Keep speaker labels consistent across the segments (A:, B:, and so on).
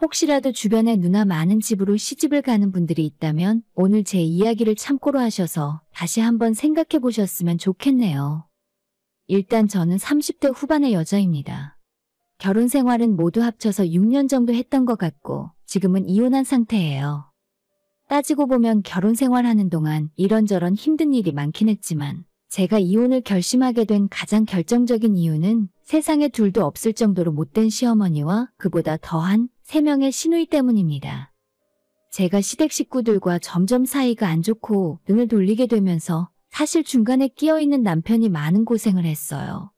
A: 혹시라도 주변에 누나 많은 집으로 시집을 가는 분들이 있다면 오늘 제 이야기를 참고로 하셔서 다시 한번 생각해 보셨으면 좋겠네요. 일단 저는 30대 후반의 여자입니다. 결혼 생활은 모두 합쳐서 6년 정도 했던 것 같고 지금은 이혼한 상태예요. 따지고 보면 결혼 생활하는 동안 이런저런 힘든 일이 많긴 했지만 제가 이혼을 결심하게 된 가장 결정적인 이유는 세상에 둘도 없을 정도로 못된 시어머니와 그보다 더한 3명의 시누이 때문입니다. 제가 시댁 식구들과 점점 사이가 안 좋고 등을 돌리게 되면서 사실 중간에 끼어있는 남편이 많은 고생을 했어요.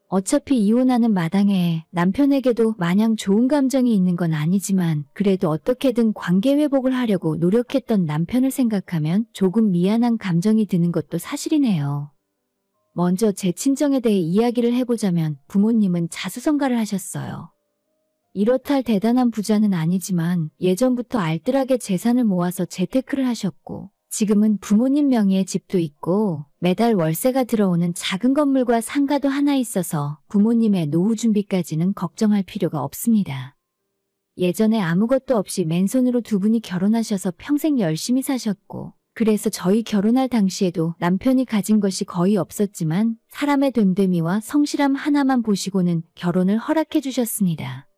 A: 어차피 이혼하는 마당에 남편에게도 마냥 좋은 감정이 있는 건 아니지만 그래도 어떻게든 관계 회복을 하려고 노력했던 남편을 생각하면 조금 미안한 감정이 드는 것도 사실이네요. 먼저 제 친정에 대해 이야기를 해보자면 부모님은 자수성가를 하셨어요. 이렇다 할 대단한 부자는 아니지만 예전부터 알뜰하게 재산을 모아서 재테크를 하셨고 지금은 부모님 명의의 집도 있고 매달 월세가 들어오는 작은 건물과 상가도 하나 있어서 부모님의 노후 준비까지는 걱정할 필요가 없습니다. 예전에 아무것도 없이 맨손으로 두 분이 결혼하셔서 평생 열심히 사셨고 그래서 저희 결혼할 당시에도 남편이 가진 것이 거의 없었지만 사람의 됨됨이와 성실함 하나만 보시고는 결혼을 허락해 주셨습니다.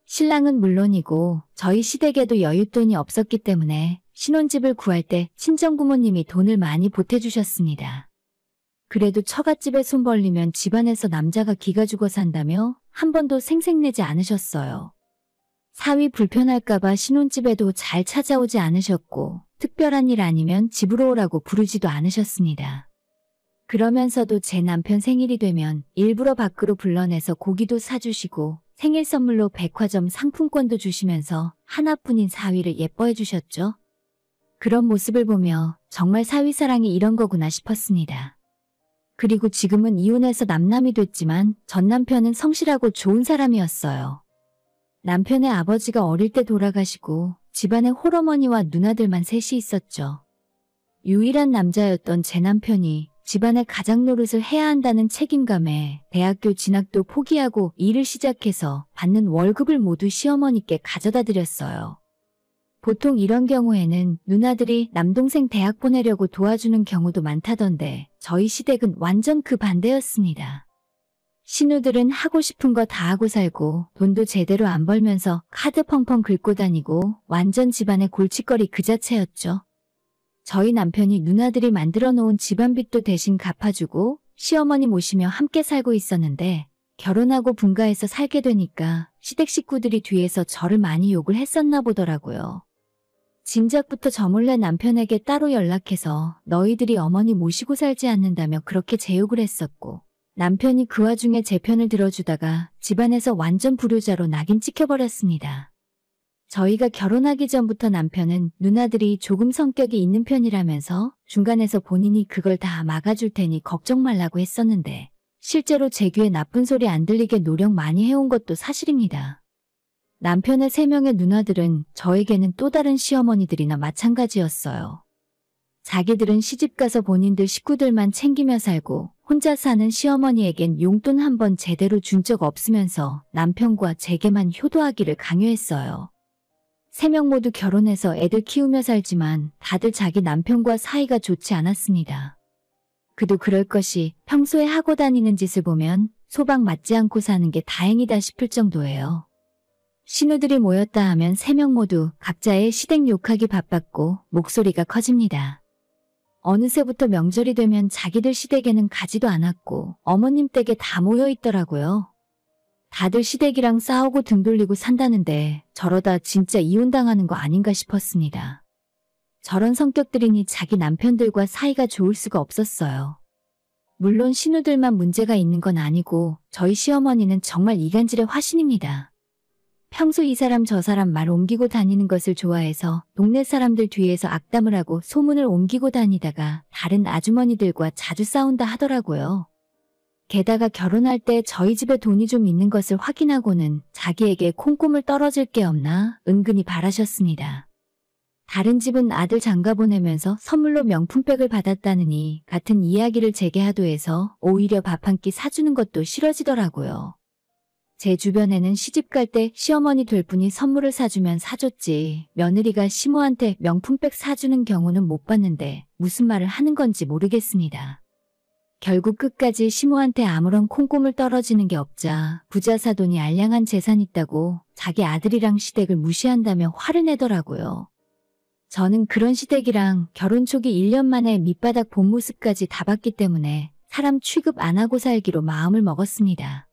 A: 신랑은 물론이고 저희 시댁에도 여윳돈이 없었기 때문에 신혼집을 구할 때 친정부모님이 돈을 많이 보태주셨습니다. 그래도 처갓집에 손 벌리면 집안에서 남자가 기가 죽어 산다며 한 번도 생색내지 않으셨어요. 사위 불편할까봐 신혼집에도 잘 찾아오지 않으셨고 특별한 일 아니면 집으로 오라고 부르지도 않으셨습니다. 그러면서도 제 남편 생일이 되면 일부러 밖으로 불러내서 고기도 사주시고 생일 선물로 백화점 상품권도 주시면서 하나뿐인 사위를 예뻐해 주셨죠. 그런 모습을 보며 정말 사위 사랑이 이런 거구나 싶었습니다. 그리고 지금은 이혼해서 남남이 됐지만 전 남편은 성실하고 좋은 사람이었어요. 남편의 아버지가 어릴 때 돌아가시고 집안에 홀어머니와 누나들만 셋이 있었죠. 유일한 남자였던 제 남편이 집안의 가장 노릇을 해야 한다는 책임감에 대학교 진학도 포기하고 일을 시작해서 받는 월급을 모두 시어머니께 가져다 드렸어요. 보통 이런 경우에는 누나들이 남동생 대학 보내려고 도와주는 경우도 많다던데 저희 시댁은 완전 그 반대였습니다. 시누들은 하고 싶은 거 다 하고 살고 돈도 제대로 안 벌면서 카드 펑펑 긁고 다니고 완전 집안의 골칫거리 그 자체였죠. 저희 남편이 누나들이 만들어 놓은 집안빚도 대신 갚아주고 시어머니 모시며 함께 살고 있었는데 결혼하고 분가해서 살게 되니까 시댁 식구들이 뒤에서 저를 많이 욕을 했었나 보더라고요. 진작부터 저 몰래 남편에게 따로 연락해서 너희들이 어머니 모시고 살지 않는다며 그렇게 제욕을 했었고 남편이 그 와중에 제 편을 들어주다가 집안에서 완전 불효자로 낙인 찍혀버렸습니다. 저희가 결혼하기 전부터 남편은 누나들이 조금 성격이 있는 편이라면서 중간에서 본인이 그걸 다 막아줄 테니 걱정 말라고 했었는데 실제로 제 귀에 나쁜 소리 안 들리게 노력 많이 해온 것도 사실입니다. 남편의 3명의 누나들은 저에게는 또 다른 시어머니들이나 마찬가지였어요. 자기들은 시집가서 본인들 식구들만 챙기며 살고 혼자 사는 시어머니에겐 용돈 한 번 제대로 준 적 없으면서 남편과 제게만 효도하기를 강요했어요. 3명 모두 결혼해서 애들 키우며 살지만 다들 자기 남편과 사이가 좋지 않았습니다. 그도 그럴 것이 평소에 하고 다니는 짓을 보면 소방 맞지 않고 사는 게 다행이다 싶을 정도예요. 시누들이 모였다 하면 3명 모두 각자의 시댁 욕하기 바빴고 목소리가 커집니다. 어느새부터 명절이 되면 자기들 시댁에는 가지도 않았고 어머님 댁에 다 모여 있더라고요. 다들 시댁이랑 싸우고 등 돌리고 산다는데 저러다 진짜 이혼당하는 거 아닌가 싶었습니다. 저런 성격들이니 자기 남편들과 사이가 좋을 수가 없었어요. 물론 시누들만 문제가 있는 건 아니고 저희 시어머니는 정말 이간질의 화신입니다. 평소 이 사람 저 사람 말 옮기고 다니는 것을 좋아해서 동네 사람들 뒤에서 악담을 하고 소문을 옮기고 다니다가 다른 아주머니들과 자주 싸운다 하더라고요. 게다가 결혼할 때 저희 집에 돈이 좀 있는 것을 확인하고는 자기에게 콩고물 떨어질 게 없나 은근히 바라셨습니다. 다른 집은 아들 장가 보내면서 선물로 명품백을 받았다느니 같은 이야기를 제게 하도해서 오히려 밥 한 끼 사주는 것도 싫어지더라고요. 제 주변에는 시집갈 때 시어머니 될 분이 선물을 사주면 사줬지 며느리가 시모한테 명품백 사주는 경우는 못 봤는데 무슨 말을 하는 건지 모르겠습니다. 결국 끝까지 시모한테 아무런 콩고물 떨어지는 게 없자 부자 사돈이 알량한 재산 있다고 자기 아들이랑 시댁을 무시한다며 화를 내더라고요. 저는 그런 시댁이랑 결혼 초기 1년 만에 밑바닥 본 모습까지 다 봤기 때문에 사람 취급 안 하고 살기로 마음을 먹었습니다.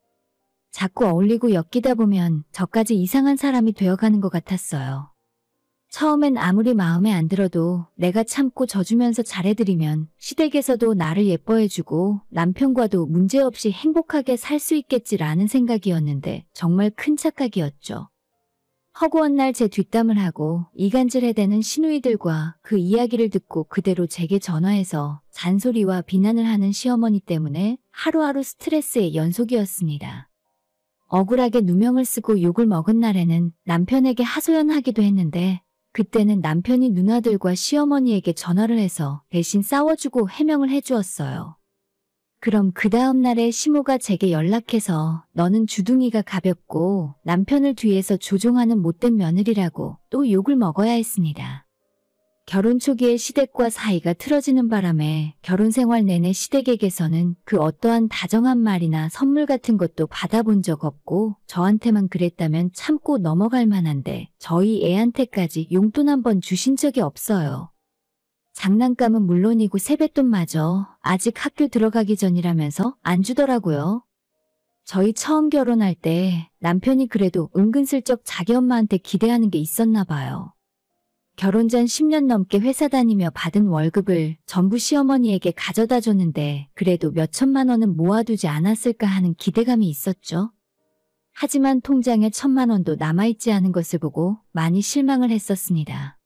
A: 자꾸 어울리고 엮이다 보면 저까지 이상한 사람이 되어가는 것 같았어요. 처음엔 아무리 마음에 안 들어도 내가 참고 져주면서 잘해드리면 시댁에서도 나를 예뻐해주고 남편과도 문제없이 행복하게 살 수 있겠지라는 생각이었는데 정말 큰 착각이었죠. 허구한 날 제 뒷담을 하고 이간질 해대는 시누이들과 그 이야기를 듣고 그대로 제게 전화해서 잔소리와 비난을 하는 시어머니 때문에 하루하루 스트레스의 연속이었습니다. 억울하게 누명을 쓰고 욕을 먹은 날에는 남편에게 하소연하기도 했는데 그때는 남편이 누나들과 시어머니에게 전화를 해서 대신 싸워주고 해명을 해주었어요. 그럼 그 다음 날에 시모가 제게 연락해서 너는 주둥이가 가볍고 남편을 뒤에서 조종하는 못된 며느리라고 또 욕을 먹어야 했습니다. 결혼 초기에 시댁과 사이가 틀어지는 바람에 결혼 생활 내내 시댁에게서는 그 어떠한 다정한 말이나 선물 같은 것도 받아본 적 없고 저한테만 그랬다면 참고 넘어갈 만한데 저희 애한테까지 용돈 한 번 주신 적이 없어요. 장난감은 물론이고 세뱃돈마저 아직 학교 들어가기 전이라면서 안 주더라고요. 저희 처음 결혼할 때 남편이 그래도 은근슬쩍 자기 엄마한테 기대하는 게 있었나 봐요. 결혼 전 10년 넘게 회사 다니며 받은 월급을 전부 시어머니에게 가져다 줬는데 그래도 몇 천만 원은 모아두지 않았을까 하는 기대감이 있었죠. 하지만 통장에 1,000만 원도 남아있지 않은 것을 보고 많이 실망을 했었습니다.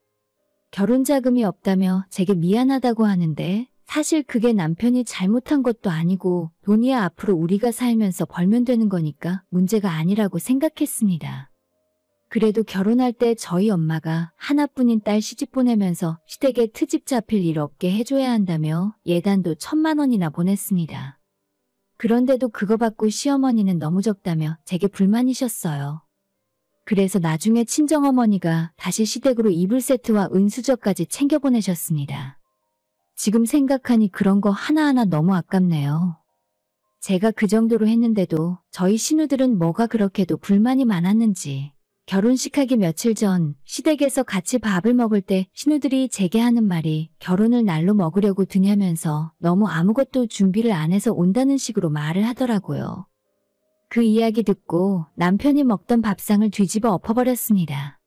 A: 결혼 자금이 없다며 제게 미안하다고 하는데 사실 그게 남편이 잘못한 것도 아니고 돈이야 앞으로 우리가 살면서 벌면 되는 거니까 문제가 아니라고 생각했습니다. 그래도 결혼할 때 저희 엄마가 하나뿐인 딸 시집 보내면서 시댁에 트집 잡힐 일 없게 해줘야 한다며 예단도 1,000만 원이나 보냈습니다. 그런데도 그거 받고 시어머니는 너무 적다며 제게 불만이셨어요. 그래서 나중에 친정어머니가 다시 시댁으로 이불 세트와 은수저까지 챙겨 보내셨습니다. 지금 생각하니 그런 거 하나하나 너무 아깝네요. 제가 그 정도로 했는데도 저희 시누들은 뭐가 그렇게도 불만이 많았는지 결혼식하기 며칠 전 시댁에서 같이 밥을 먹을 때 시누들이 제게 하는 말이 결혼을 날로 먹으려고 드냐면서 너무 아무것도 준비를 안 해서 온다는 식으로 말을 하더라고요. 그 이야기 듣고 남편이 먹던 밥상을 뒤집어 엎어버렸습니다.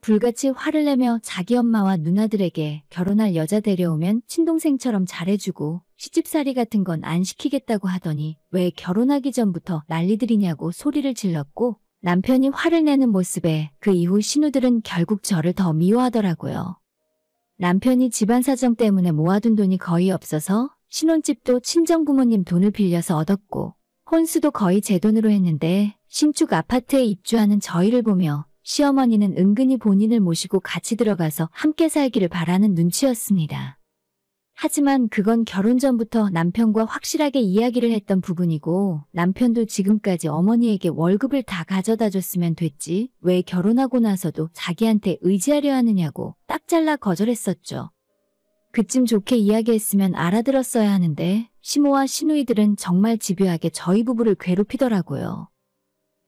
A: 불같이 화를 내며 자기 엄마와 누나들에게 결혼할 여자 데려오면 친동생처럼 잘해주고 시집살이 같은 건 안 시키겠다고 하더니 왜 결혼하기 전부터 난리들이냐고 소리를 질렀고 남편이 화를 내는 모습에 그 이후 시누들은 결국 저를 더 미워하더라고요. 남편이 집안 사정 때문에 모아둔 돈이 거의 없어서 신혼집도 친정부모님 돈을 빌려서 얻었고 혼수도 거의 제 돈으로 했는데 신축 아파트에 입주하는 저희를 보며 시어머니는 은근히 본인을 모시고 같이 들어가서 함께 살기를 바라는 눈치였습니다. 하지만 그건 결혼 전부터 남편과 확실하게 이야기를 했던 부분이고 남편도 지금까지 어머니에게 월급을 다 가져다 줬으면 됐지 왜 결혼하고 나서도 자기한테 의지하려 하느냐고 딱 잘라 거절했었죠. 그쯤 좋게 이야기했으면 알아들었어야 하는데 시모와 시누이들은 정말 집요하게 저희 부부를 괴롭히더라고요.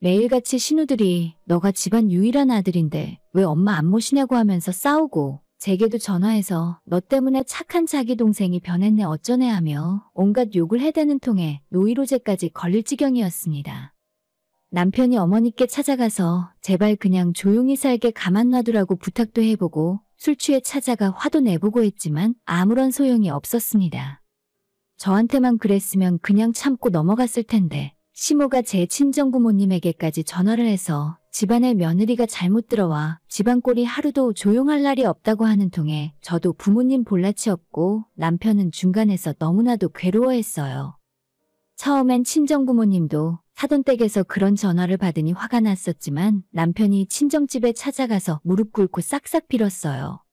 A: 매일같이 시누들이 너가 집안 유일한 아들인데 왜 엄마 안 모시냐고 하면서 싸우고 제게도 전화해서 너 때문에 착한 자기 동생이 변했네 어쩌네 하며 온갖 욕을 해대는 통에 노이로제까지 걸릴 지경이었습니다. 남편이 어머니께 찾아가서 제발 그냥 조용히 살게 가만 놔두라고 부탁도 해보고 술 취해 찾아가 화도 내보고 했지만 아무런 소용이 없었습니다. 저한테만 그랬으면 그냥 참고 넘어갔을 텐데 시모가 제 친정부모님에게까지 전화를 해서 집안에 며느리가 잘못 들어와 집안 꼴이 하루도 조용할 날이 없다고 하는 통에 저도 부모님 볼낯이 없고 남편은 중간에서 너무나도 괴로워했어요. 처음엔 친정부모님도 사돈댁에서 그런 전화를 받으니 화가 났었지만 남편이 친정집에 찾아가서 무릎 꿇고 싹싹 빌었어요.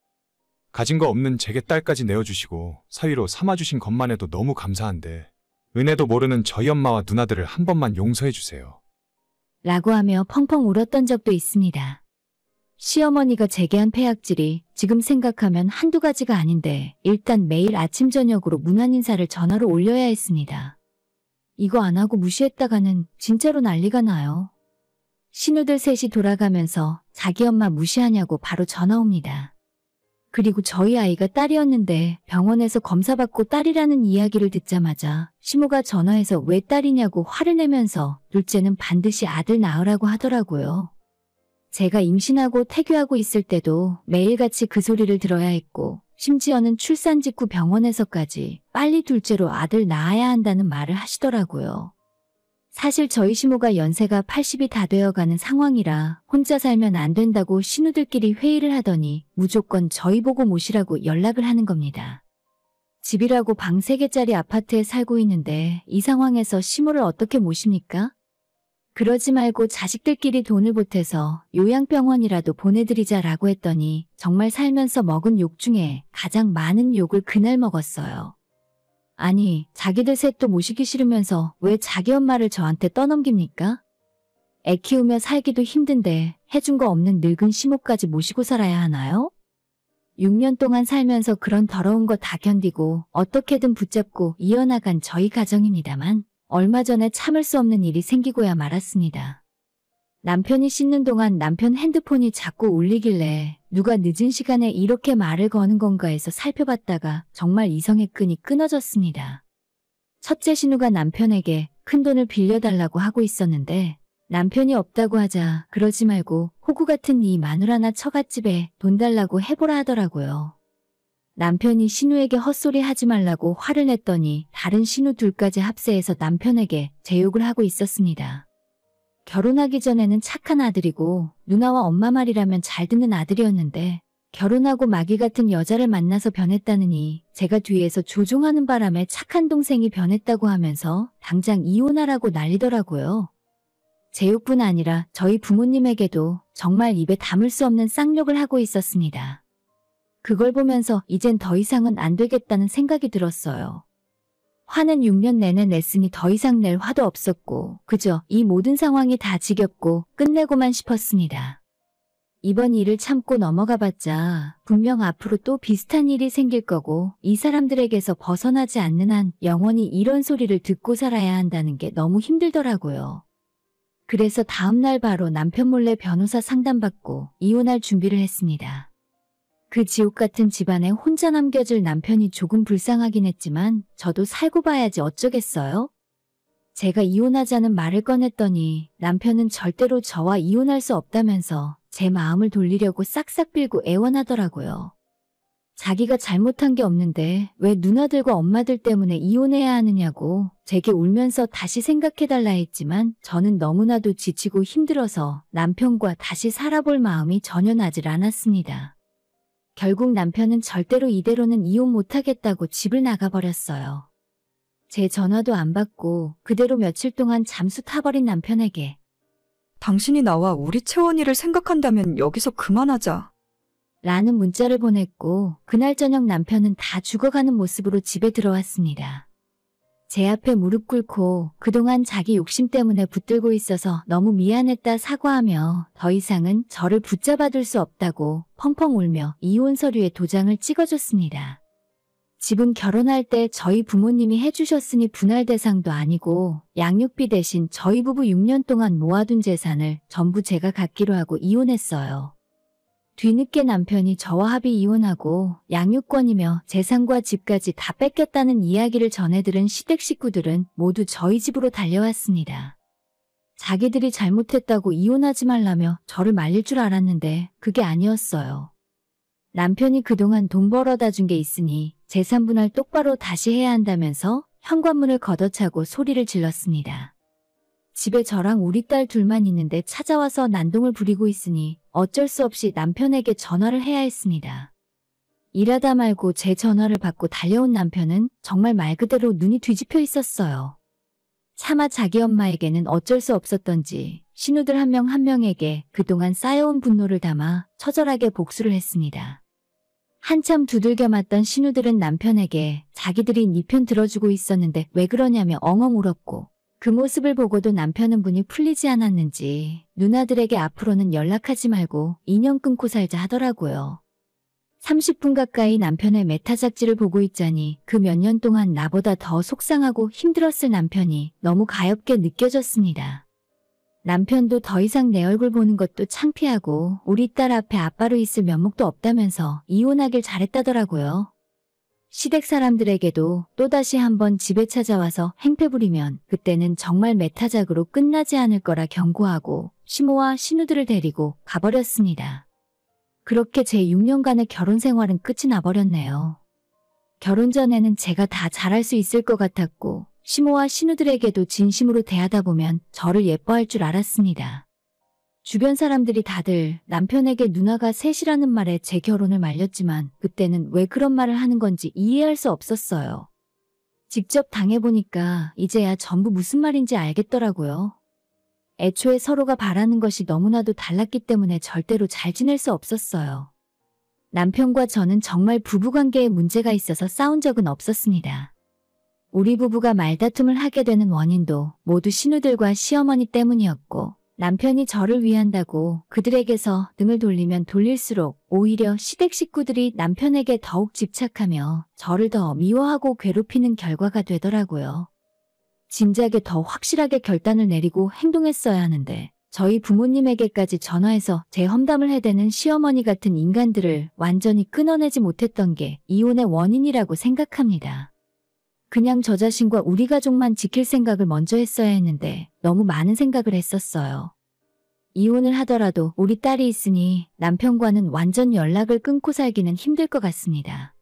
B: 가진 거 없는 제게 딸까지 내어주시고 사위로 삼아주신 것만 해도 너무 감사한데 은혜도 모르는 저희 엄마와 누나들을 한 번만 용서해 주세요.
A: 라고 하며 펑펑 울었던 적도 있습니다. 시어머니가 제게 한 폐악질이 지금 생각하면 한두 가지가 아닌데 일단 매일 아침 저녁으로 문안 인사를 전화로 올려야 했습니다. 이거 안 하고 무시했다가는 진짜로 난리가 나요. 신우들 셋이 돌아가면서 자기 엄마 무시하냐고 바로 전화 옵니다. 그리고 저희 아이가 딸이었는데 병원에서 검사받고 딸이라는 이야기를 듣자마자 시모가 전화해서 왜 딸이냐고 화를 내면서 둘째는 반드시 아들 낳으라고 하더라고요. 제가 임신하고 태교하고 있을 때도 매일같이 그 소리를 들어야 했고 심지어는 출산 직후 병원에서까지 빨리 둘째로 아들 낳아야 한다는 말을 하시더라고요. 사실 저희 시모가 연세가 80이 다 되어가는 상황이라 혼자 살면 안 된다고 신우들끼리 회의를 하더니 무조건 저희 보고 모시라고 연락을 하는 겁니다. 집이라고 방 3개짜리 아파트에 살고 있는데 이 상황에서 시모를 어떻게 모십니까? 그러지 말고 자식들끼리 돈을 보태서 요양병원이라도 보내드리자라고 했더니 정말 살면서 먹은 욕 중에 가장 많은 욕을 그날 먹었어요. 아니, 자기들 셋도 모시기 싫으면서 왜 자기 엄마를 저한테 떠넘깁니까? 애 키우며 살기도 힘든데 해준 거 없는 늙은 시모까지 모시고 살아야 하나요? 6년 동안 살면서 그런 더러운 거 다 견디고 어떻게든 붙잡고 이어나간 저희 가정입니다만 얼마 전에 참을 수 없는 일이 생기고야 말았습니다. 남편이 씻는 동안 남편 핸드폰이 자꾸 울리길래 누가 늦은 시간에 이렇게 말을 거는 건가 해서 살펴봤다가 정말 이성의 끈이 끊어졌습니다. 첫째 신우가 남편에게 큰돈을 빌려달라고 하고 있었는데 남편이 없다고 하자 그러지 말고 호구 같은 이 마누라나 처갓집에 돈 달라고 해보라 하더라고요. 남편이 신우에게 헛소리 하지 말라고 화를 냈더니 다른 신우 둘까지 합세해서 남편에게 제욕을 하고 있었습니다. 결혼하기 전에는 착한 아들이고 누나와 엄마 말이라면 잘 듣는 아들이었는데 결혼하고 마귀 같은 여자를 만나서 변했다느니 제가 뒤에서 조종하는 바람에 착한 동생이 변했다고 하면서 당장 이혼하라고 난리더라고요. 제욕뿐 아니라 저희 부모님에게도 정말 입에 담을 수 없는 쌍욕을 하고 있었습니다. 그걸 보면서 이젠 더 이상은 안 되겠다는 생각이 들었어요. 화는 6년 내내 냈으니 더 이상 낼 화도 없었고 그저 이 모든 상황이 다 지겹고 끝내고만 싶었습니다. 이번 일을 참고 넘어가봤자 분명 앞으로 또 비슷한 일이 생길 거고 이 사람들에게서 벗어나지 않는 한 영원히 이런 소리를 듣고 살아야 한다는 게 너무 힘들더라고요. 그래서 다음날 바로 남편 몰래 변호사 상담받고 이혼할 준비를 했습니다. 그 지옥 같은 집안에 혼자 남겨질 남편이 조금 불쌍하긴 했지만 저도 살고 봐야지 어쩌겠어요? 제가 이혼하자는 말을 꺼냈더니 남편은 절대로 저와 이혼할 수 없다면서 제 마음을 돌리려고 싹싹 빌고 애원하더라고요. 자기가 잘못한 게 없는데 왜 누나들과 엄마들 때문에 이혼해야 하느냐고 제게 울면서 다시 생각해달라 했지만 저는 너무나도 지치고 힘들어서 남편과 다시 살아볼 마음이 전혀 나질 않았습니다. 결국 남편은 절대로 이대로는 이혼 못하겠다고 집을 나가버렸어요. 제 전화도 안 받고 그대로 며칠 동안 잠수 타버린 남편에게
C: 당신이 나와 우리 채원이를 생각한다면 여기서 그만하자.
A: 라는 문자를 보냈고 그날 저녁 남편은 다 죽어가는 모습으로 집에 들어왔습니다. 제 앞에 무릎 꿇고 그동안 자기 욕심 때문에 붙들고 있어서 너무 미안했다 사과하며 더 이상은 저를 붙잡아둘 수 없다고 펑펑 울며 이혼 서류에 도장을 찍어줬습니다. 집은 결혼할 때 저희 부모님이 해주셨으니 분할 대상도 아니고 양육비 대신 저희 부부 6년 동안 모아둔 재산을 전부 제가 갖기로 하고 이혼했어요. 뒤늦게 남편이 저와 합의 이혼하고 양육권이며 재산과 집까지 다 뺏겼다는 이야기를 전해들은 시댁 식구들은 모두 저희 집으로 달려왔습니다. 자기들이 잘못했다고 이혼하지 말라며 저를 말릴 줄 알았는데 그게 아니었어요. 남편이 그동안 돈 벌어다 준 게 있으니 재산 분할 똑바로 다시 해야 한다면서 현관문을 걷어차고 소리를 질렀습니다. 집에 저랑 우리 딸 둘만 있는데 찾아와서 난동을 부리고 있으니 어쩔 수 없이 남편에게 전화를 해야 했습니다. 일하다 말고 제 전화를 받고 달려온 남편은 정말 말 그대로 눈이 뒤집혀 있었어요. 차마 자기 엄마에게는 어쩔 수 없었던지 신우들 한 명 한 명에게 그동안 쌓여온 분노를 담아 처절하게 복수를 했습니다. 한참 두들겨 맞던 신우들은 남편에게 자기들이 네 편 들어주고 있었는데 왜 그러냐며 엉엉 울었고 그 모습을 보고도 남편은 분이 풀리지 않았는지 누나들에게 앞으로는 연락하지 말고 인연 끊고 살자 하더라고요. 30분 가까이 남편의 메타작지를 보고 있자니 그 몇 년 동안 나보다 더 속상하고 힘들었을 남편이 너무 가엽게 느껴졌습니다. 남편도 더 이상 내 얼굴 보는 것도 창피하고 우리 딸 앞에 아빠로 있을 면목도 없다면서 이혼하길 잘했다더라고요. 시댁 사람들에게도 또다시 한번 집에 찾아와서 행패 부리면 그때는 정말 메타작으로 끝나지 않을 거라 경고하고 시모와 신우들을 데리고 가버렸습니다. 그렇게 제 6년간의 결혼 생활은 끝이 나버렸네요. 결혼 전에는 제가 다 잘할 수 있을 것 같았고 시모와 신우들에게도 진심으로 대하다 보면 저를 예뻐할 줄 알았습니다. 주변 사람들이 다들 남편에게 누나가 셋이라는 말에 제 결혼을 말렸지만 그때는 왜 그런 말을 하는 건지 이해할 수 없었어요. 직접 당해보니까 이제야 전부 무슨 말인지 알겠더라고요. 애초에 서로가 바라는 것이 너무나도 달랐기 때문에 절대로 잘 지낼 수 없었어요. 남편과 저는 정말 부부관계에 문제가 있어서 싸운 적은 없었습니다. 우리 부부가 말다툼을 하게 되는 원인도 모두 신우들과 시어머니 때문이었고 남편이 저를 위한다고 그들에게서 등을 돌리면 돌릴수록 오히려 시댁 식구들이 남편에게 더욱 집착하며 저를 더 미워하고 괴롭히는 결과가 되더라고요. 진작에 더 확실하게 결단을 내리고 행동했어야 하는데 저희 부모님에게까지 전화해서 제 험담을 해대는 시어머니 같은 인간들을 완전히 끊어내지 못했던 게 이혼의 원인이라고 생각합니다. 그냥 저 자신과 우리 가족만 지킬 생각을 먼저 했어야 했는데 너무 많은 생각을 했었어요. 이혼을 하더라도 우리 딸이 있으니 남편과는 완전 연락을 끊고 살기는 힘들 것 같습니다.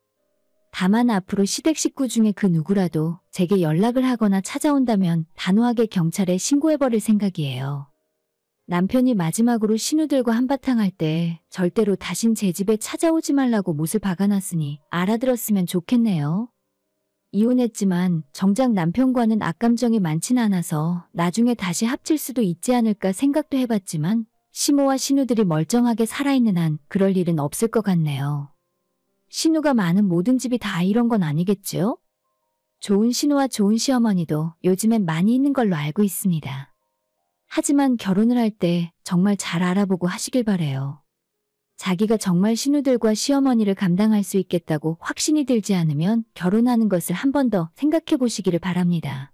A: 다만 앞으로 시댁 식구 중에 그 누구라도 제게 연락을 하거나 찾아온다면 단호하게 경찰에 신고해버릴 생각이에요. 남편이 마지막으로 신우들과 한바탕 할 때 절대로 다신 제 집에 찾아오지 말라고 못을 박아놨으니 알아들었으면 좋겠네요. 이혼했지만 정작 남편과는 악감정이 많진 않아서 나중에 다시 합칠 수도 있지 않을까 생각도 해봤지만 시모와 신우들이 멀쩡하게 살아있는 한 그럴 일은 없을 것 같네요. 신우가 많은 모든 집이 다 이런 건 아니겠죠? 좋은 신우와 좋은 시어머니도 요즘엔 많이 있는 걸로 알고 있습니다. 하지만 결혼을 할 때 정말 잘 알아보고 하시길 바래요. 자기가 정말 신우들과 시어머니를 감당할 수 있겠다고 확신이 들지 않으면 결혼하는 것을 한 번 더 생각해 보시기를 바랍니다.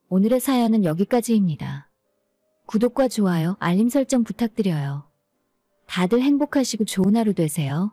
A: 오늘의 사연은 여기까지입니다. 구독과 좋아요, 알림 설정 부탁드려요. 다들 행복하시고 좋은 하루 되세요.